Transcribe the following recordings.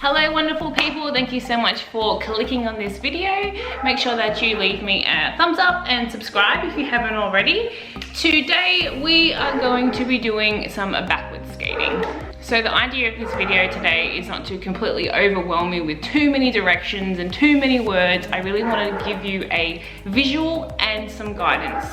Hello wonderful people, thank you so much for clicking on this video. Make sure that you leave me a thumbs up and subscribe if you haven't already. Today we are going to be doing some backwards skating. So the idea of this video today is not to completely overwhelm you with too many directions and too many words. I really want to give you a visual and some guidance.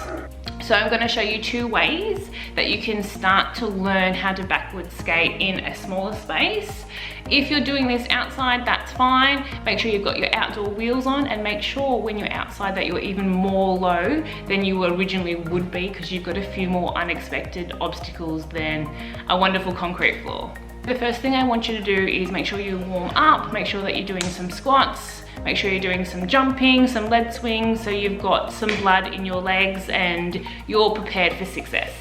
So I'm going to show you two ways that you can start to learn how to backwards skate in a smaller space. If you're doing this outside, that's fine. Make sure you've got your outdoor wheels on, and make sure when you're outside that you're even more low than you originally would be, because you've got a few more unexpected obstacles than a wonderful concrete floor. The first thing I want you to do is make sure you warm up, make sure that you're doing some squats, make sure you're doing some jumping, some lead swings, so you've got some blood in your legs and you're prepared for success.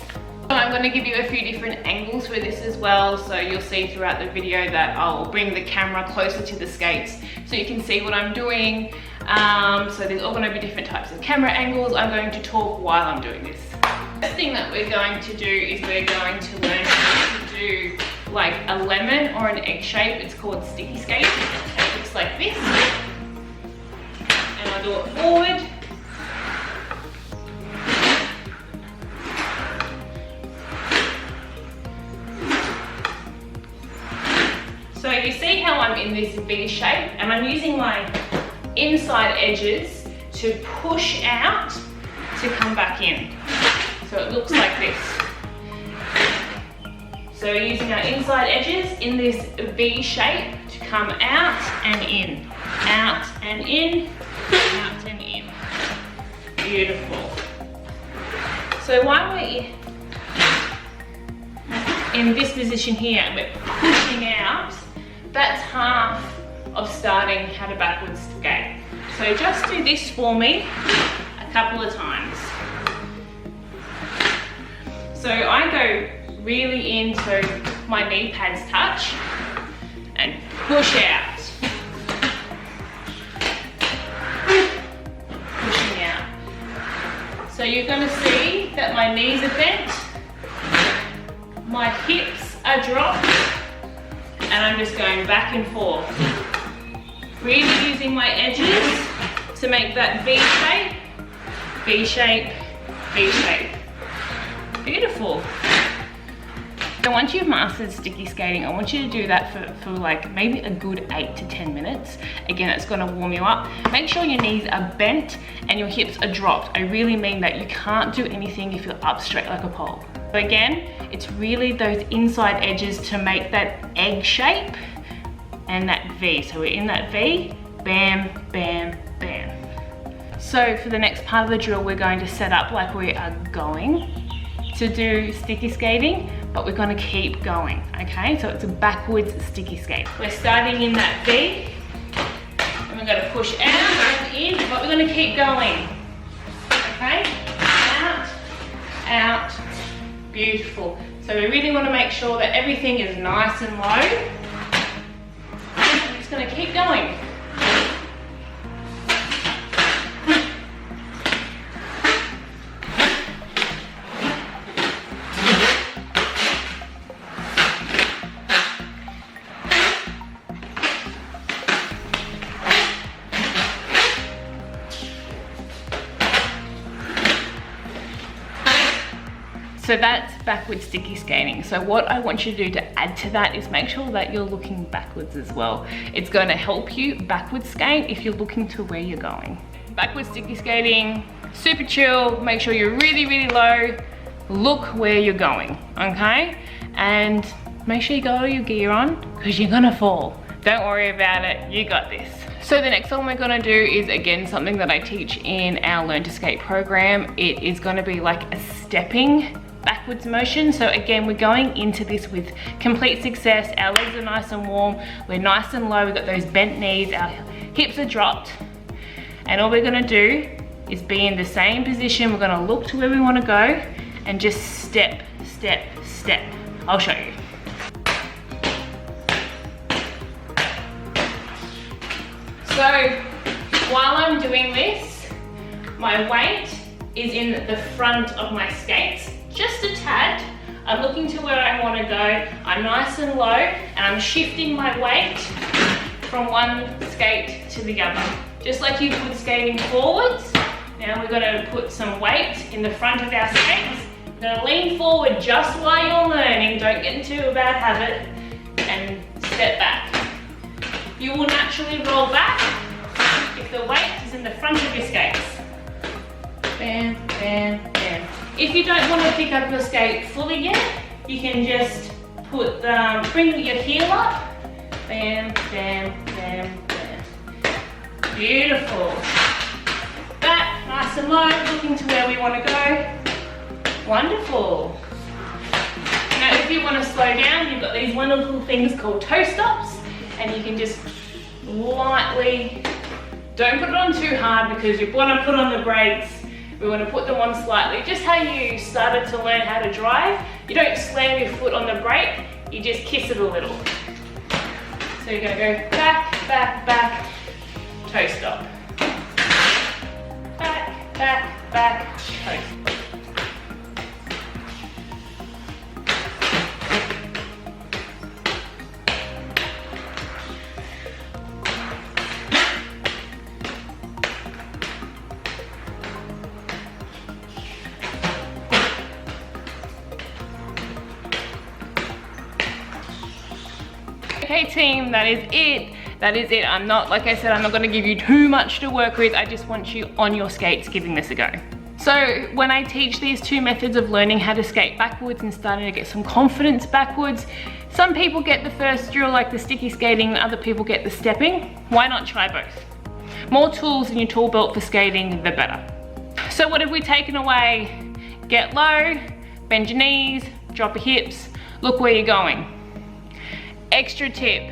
So I'm going to give you a few different angles for this as well, so you'll see throughout the video that I'll bring the camera closer to the skates so you can see what I'm doing. So there's all going to be different types of camera angles. I'm going to talk while I'm doing this. The thing that we're going to do is we're going to learn how to do like a lemon or an egg shape. It's called sticky skate. It looks like this. And I'll do it forward. So you see how I'm in this V shape, and I'm using my inside edges to push out to come back in. So it looks like this. So we're using our inside edges in this V shape to come out and in, out and in, out and in. Beautiful. So while we're in this position here and we're pushing out, that's half of starting how to backwards skate. So just do this for me a couple of times. So I go really into my knee pads touch and push out. Pushing out. So you're going to see that my knees are bent, my hips are dropped, and I'm just going back and forth. Really using my edges to make that V shape, V shape, V shape. Beautiful. So once you've mastered sticky skating, I want you to do that for like maybe a good 8 to 10 minutes. Again, it's gonna warm you up. Make sure your knees are bent and your hips are dropped. I really mean that. You can't do anything if you're up straight like a pole. So again, it's really those inside edges to make that egg shape and that V. So we're in that V, bam, bam, bam. So for the next part of the drill, we're going to set up like we are going to do sticky skating, but we're going to keep going, okay? So it's a backwards sticky skate. We're starting in that V, and we're going to push out and in, but we're going to keep going, okay? Out, out, beautiful. So we really want to make sure that everything is nice and low. I'm just going to keep going. So that's backwards sticky skating. So what I want you to do to add to that is make sure that you're looking backwards as well. It's going to help you backwards skate if you're looking to where you're going. Backwards sticky skating, super chill, make sure you're really, really low, look where you're going, okay? And make sure you got all your gear on, because you're gonna fall. Don't worry about it, you got this. So the next one we're gonna do is, again, something that I teach in our Learn to Skate program. It is gonna be like a stepping backwards motion. So again, we're going into this with complete success. Our legs are nice and warm, we're nice and low, we've got those bent knees, our hips are dropped, and all we're gonna do is be in the same position. We're gonna look to where we wanna go and just step, step, step. I'll show you. So while I'm doing this, my weight is in the front of my skates, just a tad. I'm looking to where I want to go. I'm nice and low, and I'm shifting my weight from one skate to the other. Just like you put skating forwards, now we're gonna put some weight in the front of our skates. We're gonna lean forward just while you're learning, don't get into a bad habit, and step back. You will naturally roll back if the weight is in the front of your skates. Bam, bam, bam. If you don't want to pick up your skate fully yet, you can just bring your heel up. Bam, bam, bam, bam. Beautiful. Back, nice and low, looking to where we want to go. Wonderful. Now if you want to slow down, you've got these wonderful things called toe stops, and you can just lightly, don't put it on too hard because you want to put on the brakes. We want to put them on slightly, just how you started to learn how to drive. You don't slam your foot on the brake, you just kiss it a little. So you're going to go back, back, back, toe stop. Back, back, back, toe stop. Okay team, that is it. That is it. Like I said, I'm not gonna give you too much to work with. I just want you on your skates giving this a go. So when I teach these two methods of learning how to skate backwards and starting to get some confidence backwards, some people get the first drill like the sticky skating, and other people get the stepping. Why not try both? More tools in your tool belt for skating, the better. So what have we taken away? Get low, bend your knees, drop your hips, look where you're going. Extra tip,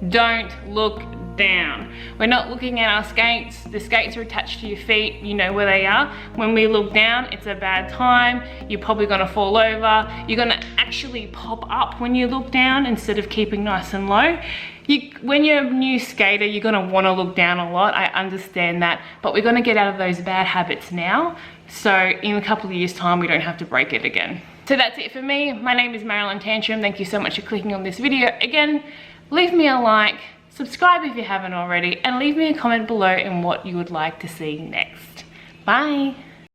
don't look down. We're not looking at our skates. The skates are attached to your feet, you know where they are. When we look down, it's a bad time. You're probably gonna fall over. You're gonna actually pop up when you look down instead of keeping nice and low. When you're a new skater, you're gonna wanna look down a lot. I understand that, but we're gonna get out of those bad habits now. So in a couple of years' time, we don't have to break it again. So that's it for me. My name is Marilyn Tantrum. Thank you so much for clicking on this video. Again, leave me a like, subscribe if you haven't already, and leave me a comment below in what you would like to see next. Bye.